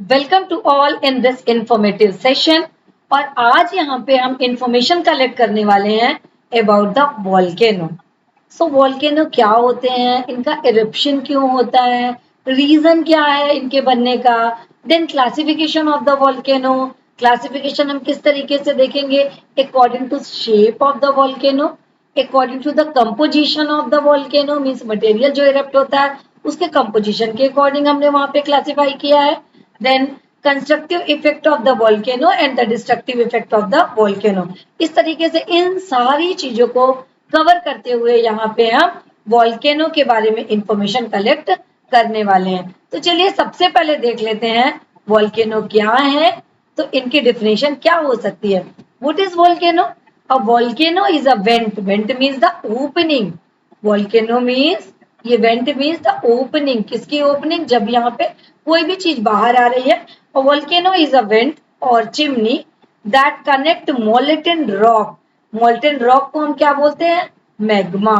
Welcome to all in this informative session. और आज यहाँ पे हम इंफॉर्मेशन कलेक्ट करने वाले हैं about the volcano. So volcano क्या होते हैं, इनका इरप्शन क्यों होता है, रीजन क्या है इनके बनने का, then classification of the volcano. Classification हम किस तरीके से देखेंगे, according to shape of the volcano, according to the composition of the volcano, means material जो इरप्ट होता है उसके कंपोजिशन के अकॉर्डिंग हमने वहां पे क्लासिफाई किया है। Then constructive effect of the volcano and the destructive effect of the volcano. इस तरीके से इन सारी चीजों को कवर करते हुए यहाँ पे हम वॉल्केनो के बारे में इंफॉर्मेशन कलेक्ट करने वाले हैं। तो चलिए सबसे पहले देख लेते हैं वॉल्केनो क्या है, तो इनकी डेफिनेशन क्या हो सकती है। What is volcano? A volcano is a went, went means the opening. Volcano means, ये वेंट मीन्स द ओपनिंग, किसकी ओपनिंग, जब यहाँ पे कोई भी चीज बाहर आ रही है। Volcano is a vent or chimney that connect molten rock. Molten rock को हम क्या बोलते हैं, मैग्मा।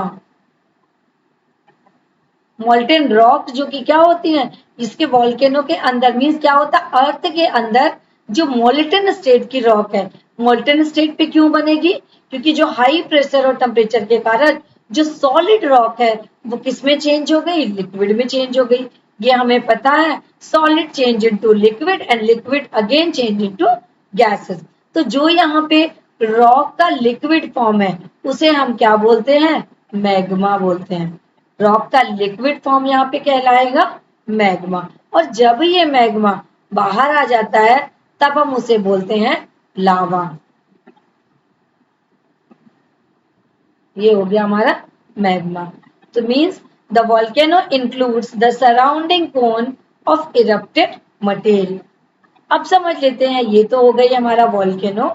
मोल्टेन रॉक जो कि क्या होती है, इसके वॉल्केनो के अंदर मीन्स क्या होता है, अर्थ के अंदर जो मोलिटन स्टेट की रॉक है। मोलिटन स्टेट पे क्यों बनेगी, क्योंकि जो हाई प्रेशर और टेम्परेचर के कारण जो सॉलिड रॉक है वो किस में चेंज हो गई, लिक्विड में चेंज हो गई। ये हमें पता है, solid change into liquid and liquid again change into gases. तो जो यहाँ पे रॉक का लिक्विड फॉर्म है उसे हम क्या बोलते हैं, मैग्मा बोलते हैं। रॉक का लिक्विड फॉर्म यहाँ पे कहलाएगा मैग्मा। और जब ये मैग्मा बाहर आ जाता है तब हम उसे बोलते हैं लावा। ये हो गया हमारा मैग्मा। तो means the volcano includes the surrounding cone of erupted material. अब समझ लेते हैं, ये तो हो गई हमारा वॉल्केनो।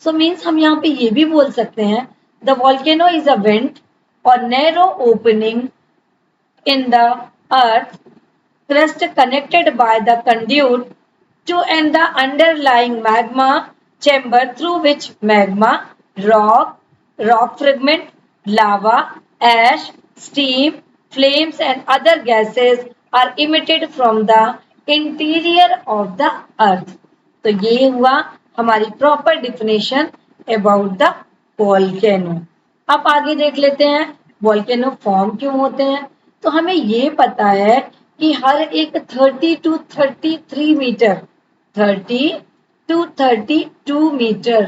सो मीन्स हम यहाँ पे ये भी बोल सकते हैं the volcano is a vent or narrow opening in the earth crust connected by the conduit to and the underlying magma chamber through which magma, rock, rock fragment, lava, ash, steam, flames and other gases are emitted from the interior of the earth। तो ये हुआ हमारी proper definition about the volcano. अब आगे देख लेते हैं volcano form क्यों होते हैं। तो हमें ये पता है कि हर एक 30 टू 33 मीटर, 30 टू 32 मीटर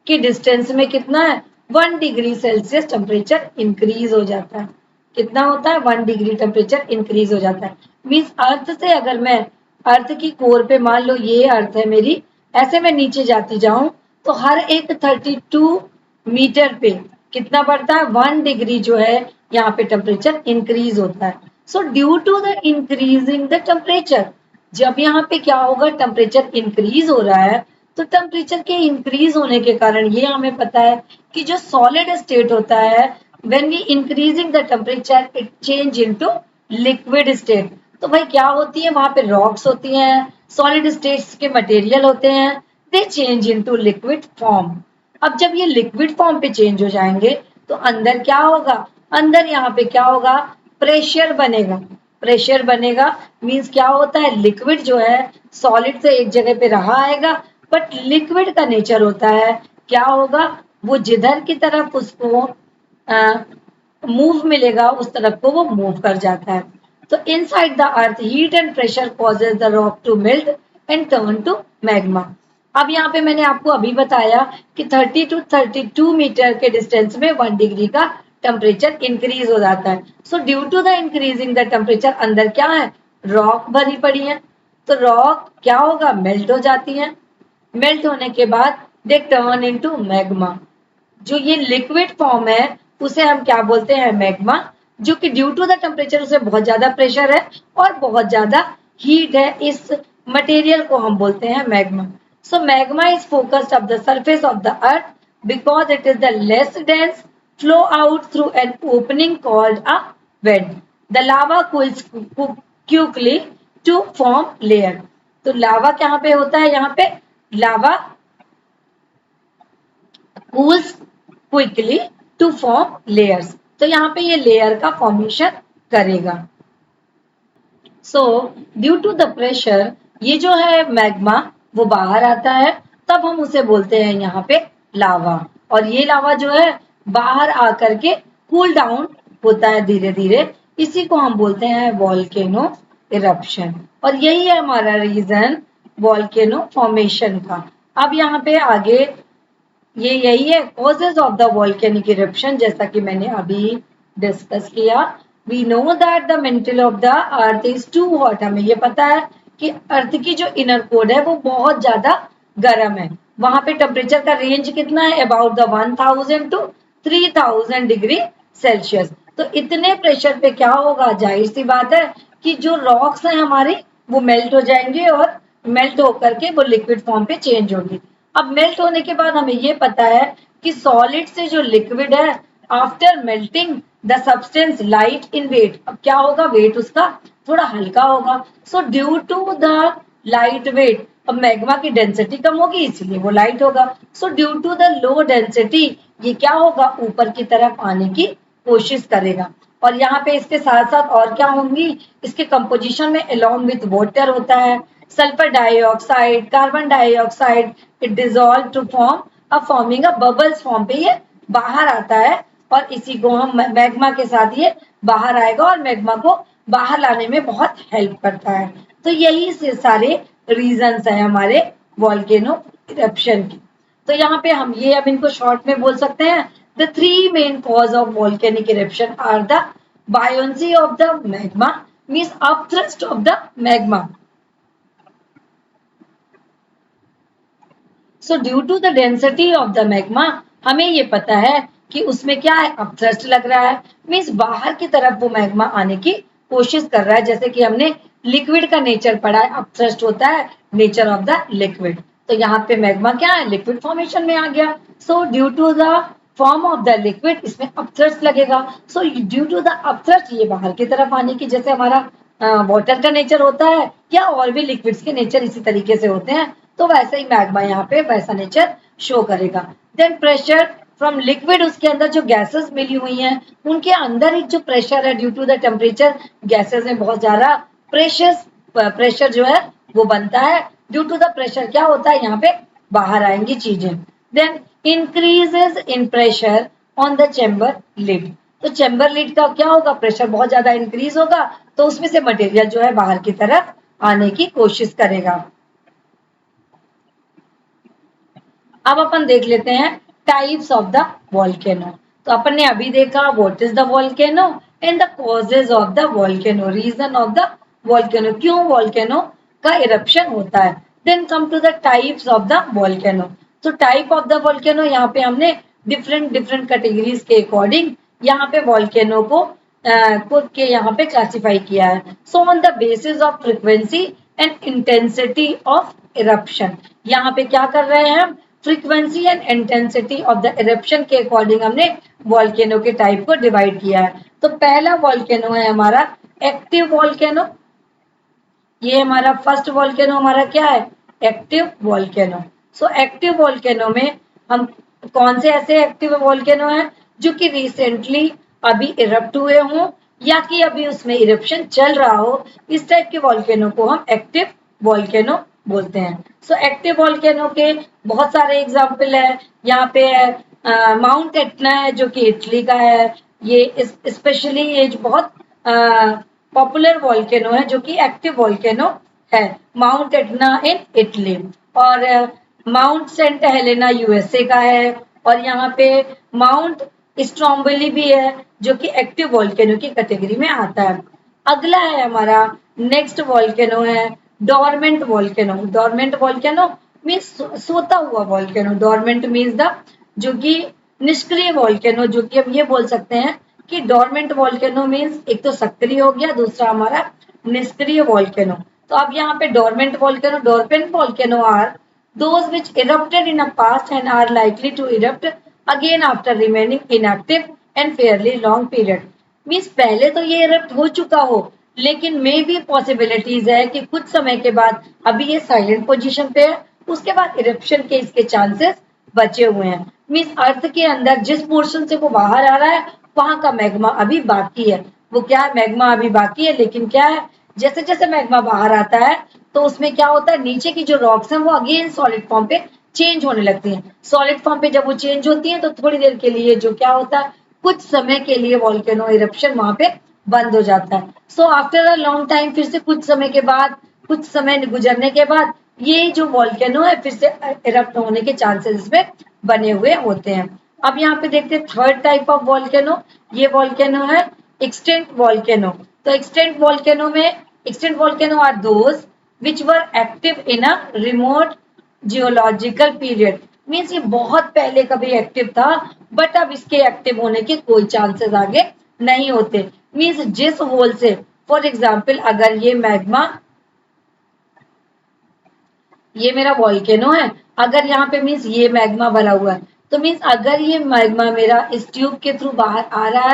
के डिस्टेंस में कितना है, 1 डिग्री सेल्सियस टेम्परेचर इंक्रीज हो जाता है। कितना होता है, 1 डिग्री टेम्परेचर इंक्रीज हो जाता है। मीन्स अर्थ से अगर मैं अर्थ की कोर पे, मान लो ये अर्थ है मेरी, ऐसे मैं नीचे जाती जाऊं तो हर एक 32 मीटर पे कितना बढ़ता है, 1 डिग्री जो है यहाँ पे टेम्परेचर इंक्रीज होता है। So due to the increasing the temperature, जब यहाँ पे क्या होगा, टेम्परेचर इंक्रीज हो रहा है, तो टेम्परेचर के इंक्रीज होने के कारण ये हमें पता है कि जो सॉलिड स्टेट होता है, when we increasing the temperature it change into liquid state. तो भाई क्या होती है, वहां पे रॉक्स होती हैं, सॉलिड स्टेट्स के मटेरियल होते हैं, दे चेंज इनटू लिक्विड फॉर्म। अब जब ये लिक्विड फॉर्म पे चेंज हो जाएंगे तो अंदर क्या होगा, अंदर यहाँ पे क्या होगा, प्रेशर बनेगा। प्रेशर बनेगा मीन्स क्या होता है, लिक्विड जो है सॉलिड से एक जगह पे रहा आएगा, बट लिक्विड का नेचर होता है, क्या होगा, वो जिधर की तरफ उसको मूव मिलेगा उस तरफ को वो मूव कर जाता है। तो inside the earth heat and pressure causes the rock to melt and turn to magma. अब यहाँ पे मैंने आपको अभी बताया कि 30 टू 32 मीटर के डिस्टेंस में 1 डिग्री का टेम्परेचर इंक्रीज हो जाता है। So due to the increasing the temperature अंदर क्या है, रॉक भरी पड़ी है, तो रॉक क्या होगा, मेल्ट हो जाती है। मेल्ट होने के बाद दे टर्न इनटू मैग्मा। जो ये लिक्विड फॉर्म है उसे हम क्या बोलते हैं, मैग्मा, जो कि ड्यू टू द टेम्परेचर उसे बहुत ज्यादा प्रेशर है और बहुत ज्यादा हीट है, इस मटेरियल को हम बोलते हैं magma. So magma is focused of the surface of the earth because it is the less dense, flow out through an opening called a vent. The lava cools quickly to form layer. तो lava कहाँ पे होता है, यहाँ पे लावा cools quickly to form layers। तो यहाँ पे ये लेयर का फॉर्मेशन करेगा। So due to the pressure ये जो है मैग्मा वो बाहर आता है, तब हम उसे बोलते हैं यहाँ पे लावा। और ये लावा जो है बाहर आकर के कूल डाउन होता है धीरे धीरे, इसी को हम बोलते हैं वॉल्केनो इरप्शन। और यही है हमारा रीजन वॉल्केनो फॉर्मेशन का। अब यहाँ पे आगे ये यही है causes of the volcanic eruption, जैसा कि मैंने अभी डिस्कस किया। We know that the mantle of the earth is too hot. हमें ये पता है कि अर्थ की जो इनर कोर है वो बहुत ज्यादा गर्म है। वहां पे टेम्परेचर का रेंज कितना है, about the 1000 to 3000 degree Celsius. तो इतने प्रेशर पे क्या होगा, जाहिर सी बात है कि जो रॉक्स हैं हमारी वो मेल्ट हो जाएंगे और मेल्ट होकर के वो लिक्विड फॉर्म पे चेंज होगी। अब मेल्ट होने के बाद हमें ये पता है कि सॉलिड से जो लिक्विड है after melting the substance light in weight. अब क्या होगा, वेट उसका थोड़ा हल्का होगा। So due to the light weight, अब मैग्मा की डेंसिटी कम होगी इसलिए वो लाइट होगा। So due to the low density ये क्या होगा, ऊपर की तरफ आने की कोशिश करेगा। और यहाँ पे इसके साथ साथ और क्या होंगी, इसके कंपोजिशन में अलोंग विथ वाटर होता है sulphur dioxide, carbon dioxide, it dissolve to form forming a bubbles form पे ये बाहर आता है। और इसी को हम मैग्मा के साथ ये बाहर आएगा और मैग्मा को बाहर लाने में बहुत हेल्प करता है। तो यही से सारे रीजंस है हमारे वॉल्केनो इरप्शन की। तो यहाँ पे हम ये अब इनको शॉर्ट में बोल सकते हैं, the three main cause of volcanic eruption are the buoyancy of the magma, means upthrust of the magma. So due to the density of the magma, हमें ये पता है कि उसमें क्या है, अपथ्रस्ट लग रहा है, मीन्स बाहर की तरफ वो मैग्मा आने की कोशिश कर रहा है। जैसे कि हमने लिक्विड का नेचर पढ़ा है, अपथ्रस्ट होता है नेचर ऑफ द लिक्विड। तो यहाँ पे मैग्मा क्या है, लिक्विड फॉर्मेशन में आ गया। So due to the form of the liquid इसमें अपथ्रस्ट लगेगा। So due to the upthrust ये बाहर की तरफ आने की, जैसे हमारा वाटर का नेचर होता है या और भी लिक्विड्स के नेचर इसी तरीके से होते हैं, तो वैसे ही मैग्मा यहाँ पे वैसा नेचर शो करेगा। देन प्रेशर फ्रॉम लिक्विड, उसके अंदर जो गैसेस मिली हुई हैं उनके अंदर एक जो प्रेशर है due to the temperature, gases में बहुत ज्यादा प्रेशर जो है वो बनता है। ड्यू टू द प्रेशर क्या होता है, यहाँ पे बाहर आएंगी चीजें। Then increases in pressure on the chamber lid. तो चैम्बर लिड का क्या होगा, प्रेशर बहुत ज्यादा इंक्रीज होगा तो उसमें से मटेरियल जो है बाहर की तरफ आने की कोशिश करेगा। अब अपन देख लेते हैं टाइप्स ऑफ द वॉल्केनो। तो अपन ने अभी देखा what is the volcano and the causes of the volcano, reason of the volcano, क्यों वॉल्केनो का इरप्शन होता है। Then come to the types of the volcano. तो टाइप ऑफ द वॉल्केनो यहाँ पे हमने डिफरेंट डिफरेंट कैटेगरीज के according यहाँ पे वॉल्केनो को के यहाँ पे क्लासिफाई किया है। So on the basis of frequency and intensity of eruption, यहाँ पे क्या कर रहे हैं हम, frequency and intensity of the eruption के अकॉर्डिंग हमने वॉल्केनो के टाइप को डिवाइड किया है। तो पहला वॉल्केनो है हमारा एक्टिव वॉल्केनो। ये हमारा फर्स्ट वॉल्केनो हमारा क्या है, active volcano. So active volcano में हम कौन से ऐसे एक्टिव वॉल्केनो हैं जो कि रिसेंटली अभी इरप्ट हुए हों या कि अभी उसमें इरप्शन चल रहा हो, इस टाइप के वॉल्केनो को हम एक्टिव वॉल्केनो बोलते हैं। सो एक्टिव वॉल्केनो के बहुत सारे एग्जाम्पल है। यहाँ पे माउंट एटना है जो कि इटली का है। ये स्पेशली ये जो बहुत पॉपुलर वॉल्केनो है जो कि एक्टिव वॉल्केनो है, माउंट एटना इन इटली। और माउंट सेंट हेलेना यूएसए का है। और यहाँ पे माउंट स्ट्रॉम्बोली भी है जो कि एक्टिव वॉल्केनो की कैटेगरी में आता है। अगला है हमारा नेक्स्ट वॉल्केनो है dormant volcano. Dormant volcano means सोता हुआ वॉल्केनो। डोरमेंट मीन्स द जो कि निष्क्रिय वॉल्केनो, जो कि हम ये बोल सकते हैं कि डोरमेंट वॉल्केनो मीन्स एक तो सक्रिय हो गया, दूसरा हमारा निष्क्रिय वॉल्केनो। तो अब यहाँ पे dormant volcano, dormant volcano are those which erupted in a past and are likely to erupt again after remaining inactive and fairly long period। Means पहले तो ये इरप्ट हो चुका हो लेकिन मे भी पॉसिबिलिटीज है कि कुछ समय के बाद, अभी ये साइलेंट पोजीशन पे है, उसके बाद इरप्शन के इसके चांसेस बचे हुए हैं। मीन्स अर्थ के अंदर जिस पोर्शन से वो बाहर आ रहा है वहां का मैग्मा अभी बाकी है। वो क्या है, मैग्मा अभी बाकी है लेकिन क्या है, जैसे जैसे मैग्मा बाहर आता है तो उसमें क्या होता है, नीचे की जो रॉक्स हैं वो अगेन सॉलिड फॉर्म पे चेंज होने लगती हैं। सॉलिड फॉर्म पे जब वो चेंज होती हैं तो थोड़ी देर के लिए जो क्या होता है, कुछ समय के लिए वॉल्केनो इरप्शन वहां पे बंद हो जाता है। So after a long time, फिर से कुछ समय के बाद, कुछ समय गुजरने के बाद ये जो वॉल्केनो है फिर से इरप्ट होने के चांसेस इसमें बने हुए होते हैं। अब यहाँ पे देखते हैं थर्ड टाइप ऑफ वॉल्केनो। ये वॉल्केनो है एक्सटेंट वॉल्केनो। तो extinct volcano are those which were active in a remote geological period। Means ये बहुत पहले कभी एक्टिव था, बट अब इसके एक्टिव होने के कोई चांसेस आगे नहीं होते। मीन्स जिस होल से, फॉर एग्जाम्पल अगर ये मैग्मा, ये मेरा वॉल्केनो है, अगर यहाँ पे मीन्स ये मैग्मा भरा हुआ है, तो मीन्स अगर ये मैग्मा मेरा इस ट्यूब के थ्रू बाहर आ रहा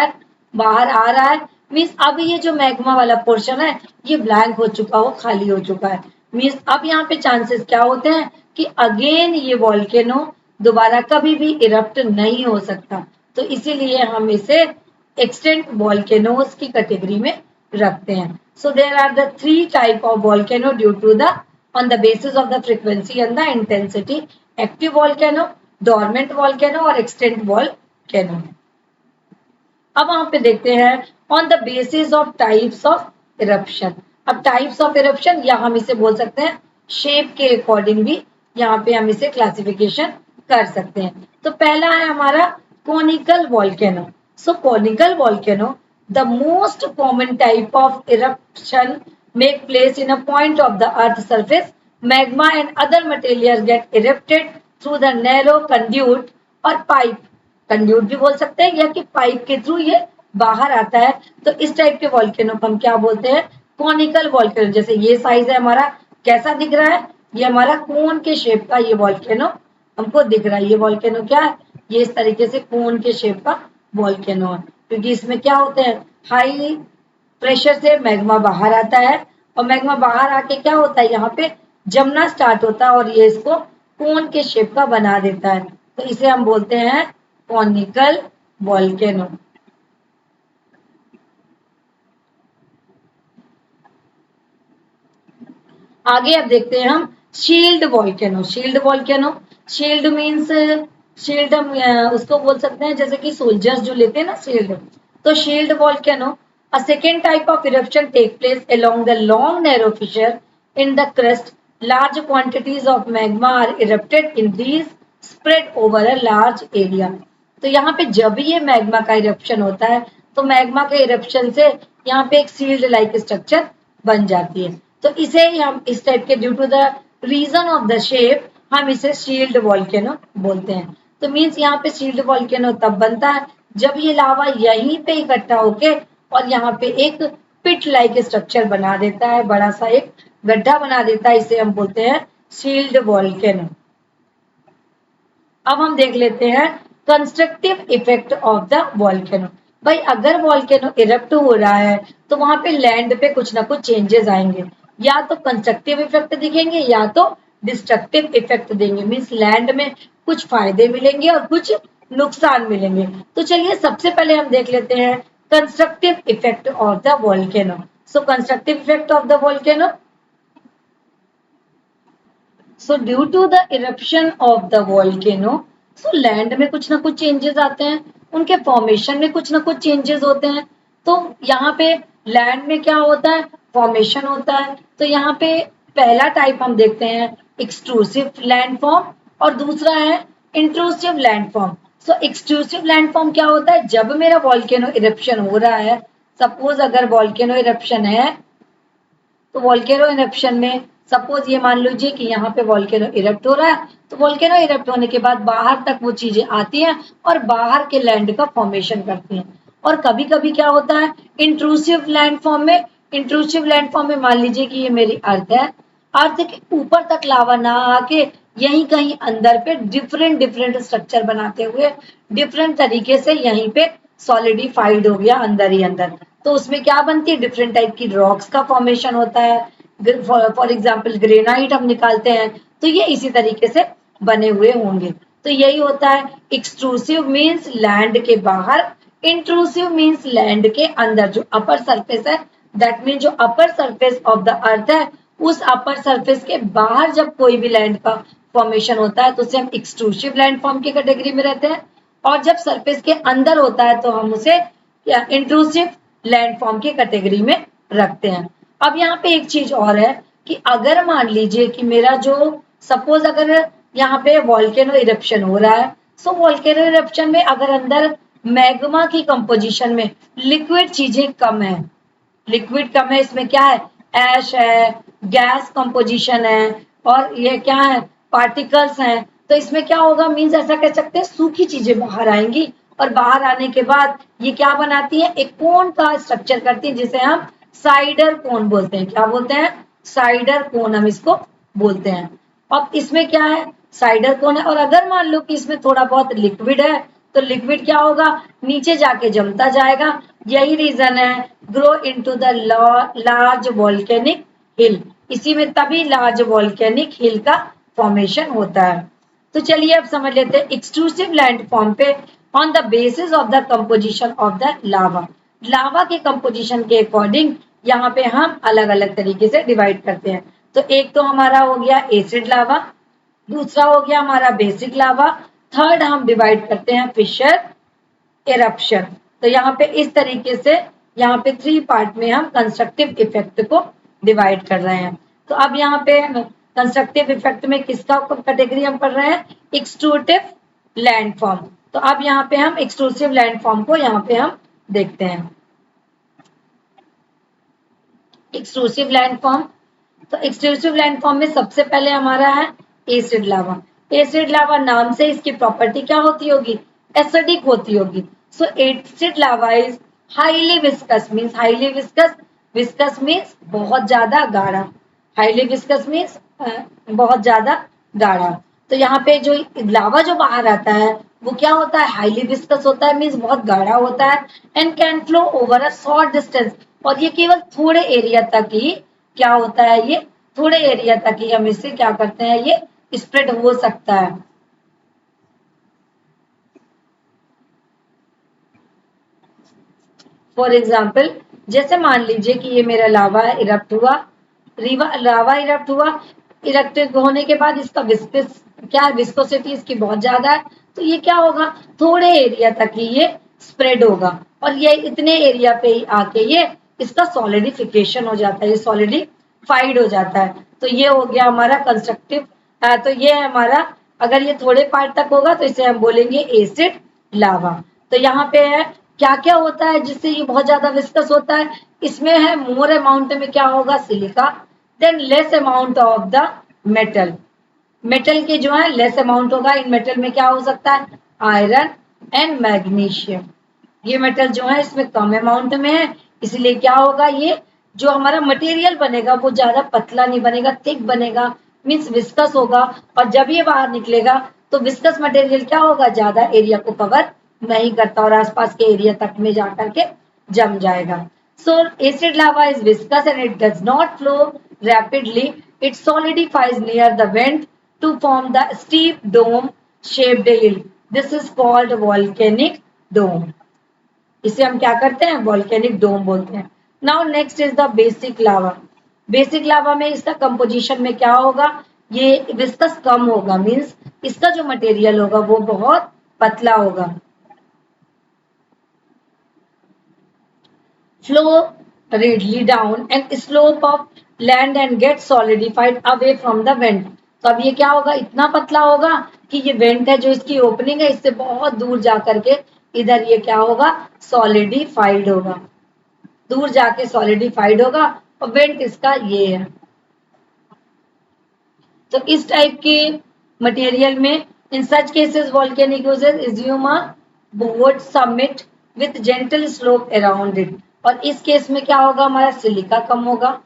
है, मीन्स अब ये जो मैग्मा वाला पोर्शन है ये ब्लैंक हो चुका हो, खाली हो चुका है। मीन्स अब यहाँ पे चांसेस क्या होते हैं कि अगेन ये वॉल्केनो दोबारा कभी भी इरप्ट नहीं हो सकता। तो इसीलिए हम इसे एक्सटेंट वॉल्केनोज की कैटेगरी में रखते हैं। So there are the three type of volcano due to the on the basis of the frequency and the intensity: active volcano, dormant volcano और extinct volcano। अब वहां पे देखते हैं on the basis of types of eruption। अब types of eruption या हम इसे बोल सकते हैं शेप के अकॉर्डिंग भी यहाँ पे हम इसे क्लासिफिकेशन कर सकते हैं। तो पहला है हमारा conical volcano। So conical volcano, the most common type of eruption make place in a point of the earth surface। magma and other materials get erupted through the narrow conduit और pipe, conduit भी बोल सकते हैं या कि pipe के through ये बाहर आता है। तो इस टाइप के वॉल्केनो को हम क्या बोलते हैं, कॉनिकल वॉल्केनो। जैसे ये साइज है हमारा, कैसा दिख रहा है, ये हमारा कोन के शेप का ये वॉल्केनो हमको दिख रहा है। ये वॉल्केनो क्या है, ये इस तरीके से कोन के शेप का वॉल्केनो है, क्योंकि इसमें क्या होते हैं, हाई प्रेशर से मैग्मा बाहर आता है और मैग्मा बाहर आके क्या होता है, यहाँ पे जमना स्टार्ट होता है और ये इसको कोन के शेप का बना देता है। तो इसे हम बोलते हैं कॉनिकल वॉल्केनो। आगे अब देखते हैं हम shield volcano. Shield means, shield हम उसको बोल सकते हैं जैसे कि सोल्जर्स जो लेते हैं ना शील्ड। तो shield volcano, a second type of eruption take place along the long narrow fissure in the crust। large quantities of magma are erupted in these spread over a large area। तो यहाँ पे जब ये magma का eruption होता है तो magma के इरप्शन से यहाँ पे एक सील्ड लाइक स्ट्रक्चर बन जाती है। तो इसे हम इस टाइप के due to the reason of the shape हम इसे शील्ड वॉल्केनो बोलते हैं। तो मीन्स यहाँ पे शील्ड वॉल्केनो तब बनता है जब ये लावा यहीं पे इकट्ठा होके और यहाँ पे एक पिट लाइक स्ट्रक्चर बना देता है, बड़ा सा एक गड्ढा बना देता है, इसे हम बोलते हैं शील्ड वॉल्केनो। अब हम देख लेते हैं constructive effect of the volcano. भाई अगर वॉल्केनो इरप्ट हो रहा है तो वहां पे लैंड पे कुछ ना कुछ चेंजेस आएंगे, या तो कंस्ट्रक्टिव इफेक्ट दिखेंगे या तो डिस्ट्रक्टिव इफेक्ट देंगे। मीन्स लैंड में कुछ फायदे मिलेंगे और कुछ नुकसान मिलेंगे। तो चलिए सबसे पहले हम देख लेते हैं constructive effect of the volcano. So constructive effect of the volcano, so due to the eruption of the volcano, so land में कुछ ना कुछ चेंजेस आते हैं, उनके फॉर्मेशन में कुछ ना कुछ चेंजेस होते हैं। तो यहाँ पे लैंड में क्या होता है, फॉर्मेशन होता है। तो यहाँ पे पहला टाइप हम देखते हैं एक्सट्रूसिव लैंडफॉर्म और दूसरा है इंट्रूसिव लैंडफॉर्म। सो एक्सट्रूसिव लैंडफॉर्म क्या होता है, जब मेरा वॉल्केनो इरप्शन हो रहा है, सपोज अगर वॉल्केनो इरप्शन है तो वॉल्केनो इरप्शन में सपोज ये मान लीजिए कि यहाँ पे वॉल्केनो इरप्ट हो रहा है, तो वॉल्केनो इरप्ट होने के बाद बाहर तक वो चीजें आती हैं और बाहर के लैंड का फॉर्मेशन करती हैं। और कभी कभी क्या होता है इंट्रूसिव लैंडफॉर्म में, मान लीजिए कि ये मेरी अर्थ है, अर्थ के ऊपर तक लावा ना आके यहीं कहीं अंदर पे डिफरेंट डिफरेंट स्ट्रक्चर बनाते हुए डिफरेंट तरीके से यहीं पे सॉलिडिफाइड हो गया अंदर ही अंदर। तो उसमें क्या बनती है, डिफरेंट टाइप की रॉक्स का फॉर्मेशन होता है। फॉर एग्जाम्पल ग्रेनाइट हम निकालते हैं तो ये इसी तरीके से बने हुए होंगे। तो यही होता है एक्सट्रूसिव मीन्स लैंड के बाहर, इंट्रूसिव मीन्स लैंड के अंदर जो अपर सरफेस है दैट मीन जो अपर सरफेस ऑफ द अर्थ है, उस अपर सरफेस के बाहर जब कोई भी लैंड का फॉर्मेशन होता है तो उसे हम एक्सट्रूसिव लैंड फॉर्म की कैटेगरी में रहते हैं, और जब सरफेस के अंदर होता है तो हम उसे इंट्रूसिव लैंड फॉर्म की कैटेगरी में रखते हैं। अब यहाँ पे एक चीज और है कि अगर मान लीजिए कि मेरा जो सपोज अगर यहाँ पे वॉल्केनो इरप्शन हो रहा है, सो वॉल्केनो इरप्शन में अगर अंदर मैग्मा की कंपोजिशन में लिक्विड चीजें कम है, लिक्विड कम है, इसमें क्या है, ऐश है, गैस कंपोजिशन है, और ये क्या है, पार्टिकल्स हैं, तो इसमें क्या होगा, मीन्स ऐसा कह सकते हैं सूखी चीजें बाहर आएंगी, और बाहर आने के बाद ये क्या बनाती है, एक कोन का स्ट्रक्चर करती है जिसे हम साइडर कोन बोलते हैं। क्या बोलते हैं, साइडर कोन हम इसको बोलते हैं। अब इसमें क्या है, साइडर कोन है, और अगर मान लो कि इसमें थोड़ा बहुत लिक्विड है तो लिक्विड क्या होगा, नीचे जाके जमता जाएगा। यही रीजन है grow into the large volcanic hill, इसी में तभी लार्ज वॉल्केनिक हिल का फॉर्मेशन होता है। तो चलिए अब समझ लेते हैं एक्सट्रूसिव लैंड फॉर्म पे on the basis of the composition of the lava, lava के कंपोजिशन के अकॉर्डिंग यहाँ पे हम अलग अलग तरीके से डिवाइड करते हैं। तो एक तो हमारा हो गया एसिड लावा, दूसरा हो गया हमारा बेसिक लावा, थर्ड हम डिवाइड करते हैं फिशर एरप्शन। तो यहाँ पे इस तरीके से यहाँ पे 3 पार्ट में हम कंस्ट्रक्टिव इफेक्ट को डिवाइड कर रहे हैं। तो अब यहाँ पे कंस्ट्रक्टिव इफेक्ट में किसका कैटेगरी हम पढ़ रहे हैं, एक्सट्रूटिव लैंड फॉर्म। तो अब यहाँ पे हम एक्सट्रूसिव लैंड फॉर्म को यहाँ पे हम देखते हैं। एक्सट्रूसिव लैंड फॉर्म, तो एक्सट्रूसिव लैंड फॉर्म में सबसे पहले हमारा है एसिड लावा। एसिड लावा नाम से इसकी प्रॉपर्टी क्या होती होगी, एसिडिक होती होगी। सो acid lava is highly viscous, means highly viscous, viscous means बहुत ज्यादा गाढ़ा, हाईली विस्कस मींस बहुत ज्यादा गाढ़ा। तो यहाँ पे जो लावा जो बाहर आता है वो क्या होता है, हाईली विस्कस होता है, मींस बहुत गाढ़ा होता है, and can flow over a short distance, और ये केवल थोड़े एरिया तक ही क्या होता है, ये थोड़े एरिया तक ही हम इससे क्या करते हैं, ये स्प्रेड हो सकता है। फॉर एग्जाम्पल जैसे मान लीजिए कि ये मेरा लावा है, इरप्ट हुआ, लावा इरप्ट हुआ, इरप्ट होने के बाद इसका विस्कस क्या है, विस्कोसिटी इसकी बहुत ज्यादा है, तो ये क्या होगा, थोड़े एरिया तक ही ये स्प्रेड होगा, और ये इतने एरिया पे ही आके ये इसका सॉलिडिफिकेशन हो जाता है, ये सॉलिडिफाइड हो जाता है। तो ये हो गया हमारा कंस्ट्रक्टिव, तो ये है हमारा, अगर ये थोड़े पार्ट तक होगा तो इसे हम बोलेंगे एसिड लावा। तो यहाँ पे है क्या क्या होता है जिससे ये बहुत ज्यादा विस्कस होता है, इसमें है मोर अमाउंट में क्या होगा, silica, than less amount of the metal, metal के जो है लेस अमाउंट होगा, इन मेटल में क्या हो सकता है, आयरन एंड मैग्नीशियम, ये मेटल जो है इसमें कम अमाउंट में है, इसलिए क्या होगा, ये जो हमारा मटेरियल बनेगा वो ज्यादा पतला नहीं बनेगा, थिक बनेगा, मीन्स विस्कस होगा, और जब ये बाहर निकलेगा तो विस्कस मटेरियल क्या होगा, ज्यादा एरिया को कवर नहीं करता और आसपास के एरिया तक में जाकर के जम जाएगा। So acid lava is viscous and it does not flow rapidly, it solidifies near the vent to form the steep dome shaped hill, this is called volcanic dome, इसे हम क्या करते हैं, वॉल्केनिक डोम बोलते हैं। Now next is the basic lava. Basic lava में इसका composition में क्या होगा, ये विस्कस कम होगा, मींस इसका जो मटेरियल होगा वो बहुत पतला होगा, flow readily down and slope of land and get solidified away from the vent। तो अब ये क्या होगा, इतना पतला होगा कि ये वेंट है जो इसकी ओपनिंग है इससे बहुत दूर जाकर के इधर ये क्या होगा, सॉलिडिफाइड होगा, दूर जाके सॉलिडिफाइड होगा, और वेंट इसका ये है। तो इस टाइप के मटेरियल में in such cases volcanic oozes assume a board summit with gentle slope around it, और इस केस में क्या होगा, हमारा सिलिका कम होगा,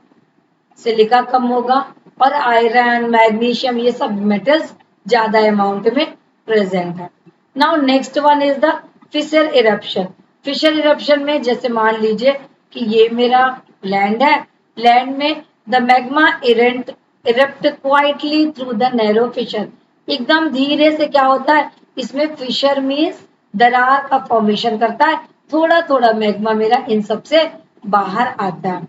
सिलिका कम होगा, और आयरन मैग्नीशियम ये सब मेटल्स ज्यादा अमाउंट में प्रेजेंट है। Now next one is the fissure eruption. Fissure eruption में जैसे मान लीजिए कि ये मेरा लैंड है, लैंड में the magma erupt quietly through the narrow fissure, एकदम धीरे से क्या होता है, इसमें फिशर मीन्स दरार का फॉर्मेशन करता है, थोड़ा थोड़ा मैग्मा मेरा इन सब से बाहर आता है।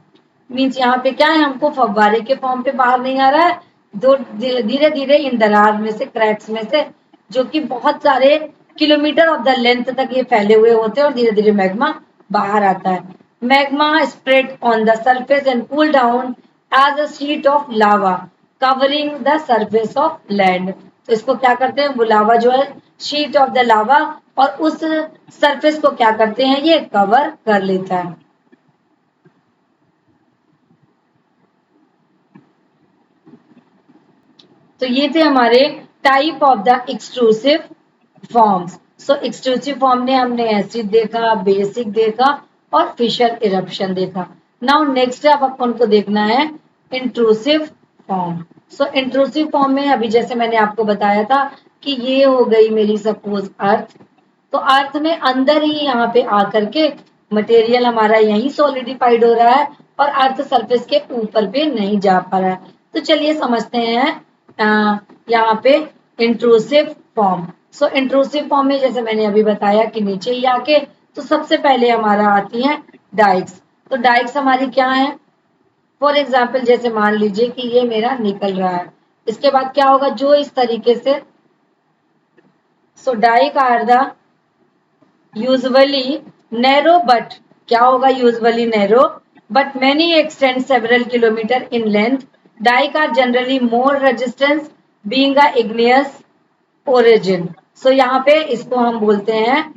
मीन्स यहाँ पे क्या है, हमको फव्वारे के फॉर्म पे बाहर नहीं आ रहा है, जो धीरे धीरे इन दरार में से, क्रैक्स में से, जो कि बहुत सारे किलोमीटर ऑफ द लेंथ तक ये फैले हुए होते हैं और धीरे धीरे मैग्मा बाहर आता है। Magma spread on the surface and cool down as a sheet of lava covering the surface of land. तो इसको क्या करते हैं, वो लावा जो है शीट ऑफ द लावा, और उस सरफेस को क्या करते हैं, ये कवर कर लेता है। तो ये थे हमारे type of the extrusive forms. So extrusive form में हमने एसिड देखा, बेसिक देखा और फिशर इरप्शन देखा। नाउ नेक्स्ट अब अपन को देखना है इंट्रूसिव फॉर्म। सो इंट्रूसिव फॉर्म में अभी जैसे मैंने आपको बताया था कि ये हो गई मेरी सपोज अर्थ, तो अर्थ में अंदर ही यहाँ पे आकर के मटेरियल हमारा यही सॉलिडिफाइड हो रहा है और अर्थ सरफेस के ऊपर पे नहीं जा पा रहा है। तो चलिए समझते हैं यहाँ पे इंट्रूसिव फॉर्म। सो इंट्रूसिव फॉर्म में जैसे मैंने अभी बताया कि नीचे ही आके, तो सबसे पहले हमारा आती है डाइक्स। तो डाइक्स हमारी क्या है, फॉर एग्जाम्पल जैसे मान लीजिए कि ये मेरा निकल रहा है, इसके बाद क्या होगा, जो इस तरीके से, so dyke are the usually narrow, but क्या होगा, usually narrow but many extend several kilometre in length. Dyke are generally more resistance being a igneous origin. So यहाँ पे इसको हम बोलते हैं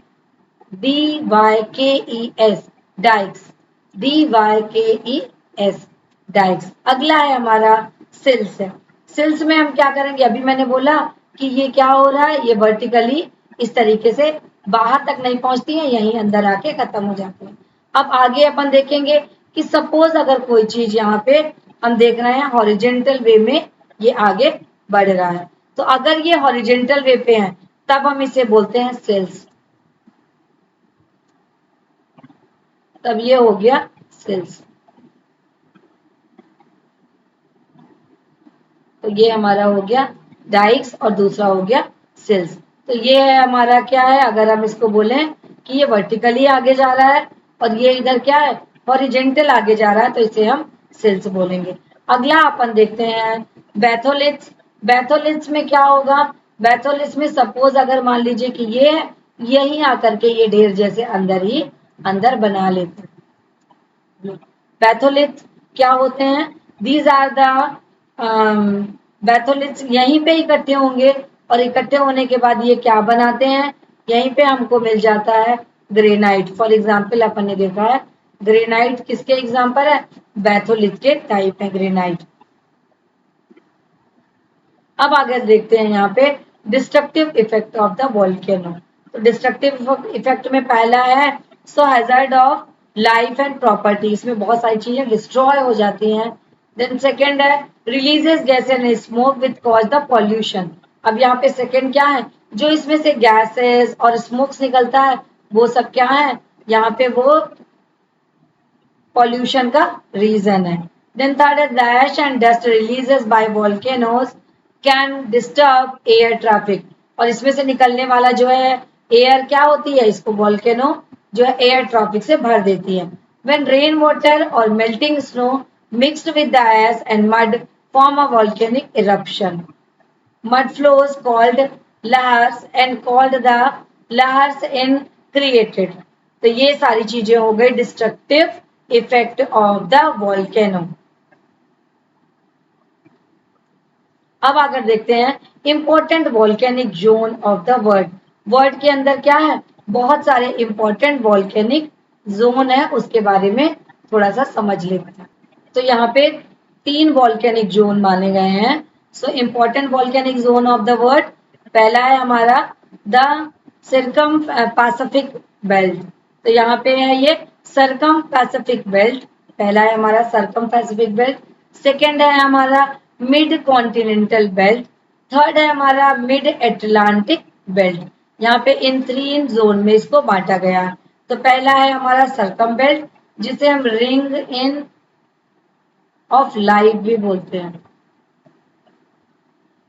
DYKES डाइक्स, DYKES डाइक्स। अगला है हमारा सिल्स है। सिल्स में हम क्या करेंगे, अभी मैंने बोला कि ये क्या हो रहा है, ये वर्टिकली इस तरीके से बाहर तक नहीं पहुंचती है, यहीं अंदर आके खत्म हो जाती है। अब आगे अपन देखेंगे कि सपोज अगर कोई चीज यहाँ पे हम देख रहे हैं हॉरिजेंटल वे में ये आगे बढ़ रहा है, तो अगर ये हॉरिजेंटल वे पे है तब हम इसे बोलते हैं सेल्स। तब ये हो गया सेल्स। तो ये हमारा हो गया डाइक्स और दूसरा हो गया सेल्स। तो ये है हमारा क्या है, अगर हम इसको बोलें कि ये वर्टिकली आगे जा रहा है और ये इधर क्या है, हॉरिजेंटल आगे जा रहा है, तो इसे हम सेल्स बोलेंगे। अगला अपन देखते हैं बैथोलिथ्स। बैथोलिथ्स में क्या होगा, बैथोलिथ्स में सपोज अगर मान लीजिए कि ये यही आकर के ये ढेर जैसे अंदर ही अंदर बना लेते हैं। बैथोलिथ्स क्या होते हैं, दीज आर द बैथोलिथ्स यहीं पे इकट्ठे होंगे और इकट्ठे होने के बाद ये क्या बनाते हैं, यहीं पे हमको मिल जाता है ग्रेनाइट। फॉर एग्जाम्पल अपन ने देखा है ग्रेनाइट किसके एग्जाम्पल है, बैथोलिथ के टाइप है ग्रेनाइट। अब आगे देखते हैं यहाँ पे destructive effect of the volcano. तो डिस्ट्रक्टिव इफेक्ट में पहला है so hazard of life and property, इसमें बहुत सारी चीजें डिस्ट्रॉय हो जाती हैं। देन सेकेंड है releases gas and smoke with cause the pollution. अब यहाँ पे सेकेंड क्या है, जो इसमें से गैसेस और स्मोक्स निकलता है वो सब क्या है, यहाँ पे वो पॉल्यूशन का रीजन है। देन थर्ड है ash and dust releases by volcanoes can disturb air traffic. और इसमें से निकलने वाला जो है एयर क्या होती है, इसको वोल्केनो जो है एयर ट्रैफिक से भर देती है। व्हेन रेन वाटर और melting snow mixed with the ice and mud form a volcanic eruption. Mud flows called lahars and called the lahars in created. तो ये सारी चीजें हो गई destructive effect of the volcano. अब अगर देखते हैं important volcanic zone of the world. World के अंदर क्या है, बहुत सारे इंपॉर्टेंट वोल्केनिक जोन है, उसके बारे में थोड़ा सा समझ लेते हैं। तो यहाँ पे 3 वोल्केनिक जोन माने गए हैं। So important volcanic zone of the world, पहला है हमारा द सर्कम पैसिफिक बेल्ट। तो यहाँ पे है ये सर्कम पैसिफिक बेल्ट, पहला है हमारा सर्कम पैसिफिक बेल्ट। सेकेंड है हमारा मिड कॉन्टिनेंटल बेल्ट। थर्ड है हमारा मिड एटलांटिक बेल्ट। यहाँ पे इन 3 जोन में इसको बांटा गया है। तो पहला है हमारा सर्कम बेल्ट, जिसे हम रिंग इन ऑफ लाइफ भी बोलते हैं,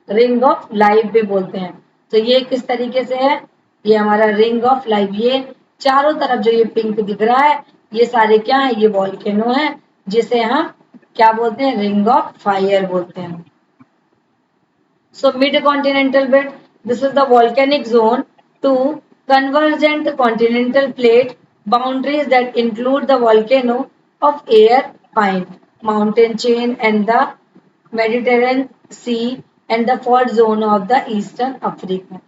रिंग ऑफ लाइफ भी बोलते हैं। तो ये किस तरीके से है, ये हमारा रिंग ऑफ लाइफ, ये चारों तरफ जो ये पिंक दिख रहा है ये सारे क्या है, ये वॉल्केनो है जिसे हम क्या बोलते हैं, रिंग ऑफ फायर बोलते हैं। So mid-continental belt, this is the volcanic zone to convergent continental plate boundaries that include the volcano of Air Pine mountain chain and the Mediterranean Sea and the fault zone of the Eastern Africa.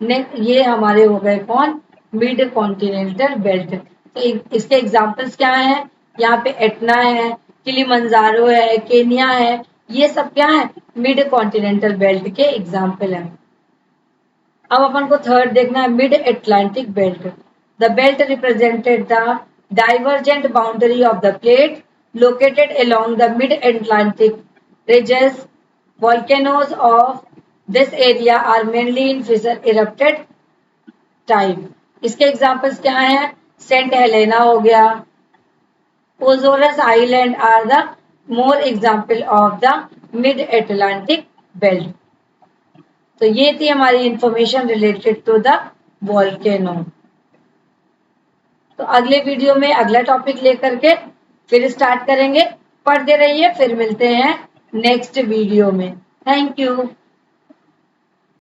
ये हमारे हो गए कौन, mid continental belt. तो इसके examples क्या हैं, यहाँ पे एटना है, किलिमंजारो है, केनिया है, ये सब क्या है, मिड कॉन्टिनेंटल बेल्ट के एग्जाम्पल हैं। अब अपन को थर्ड देखना है, mid Atlantic belt. The belt represented the divergent boundary of the plate located along the mid-Atlantic ridges. Volcanoes of this area are mainly in fissure erupted type. इसके examples क्या हैं, Saint Helena हो गया, Azores island are the more example of the mid Atlantic belt. तो ये थी हमारी information related to the volcano. तो अगले वीडियो में अगला टॉपिक लेकर के फिर स्टार्ट करेंगे। पढ़ते रहिए, फिर मिलते हैं नेक्स्ट वीडियो में। Thank you.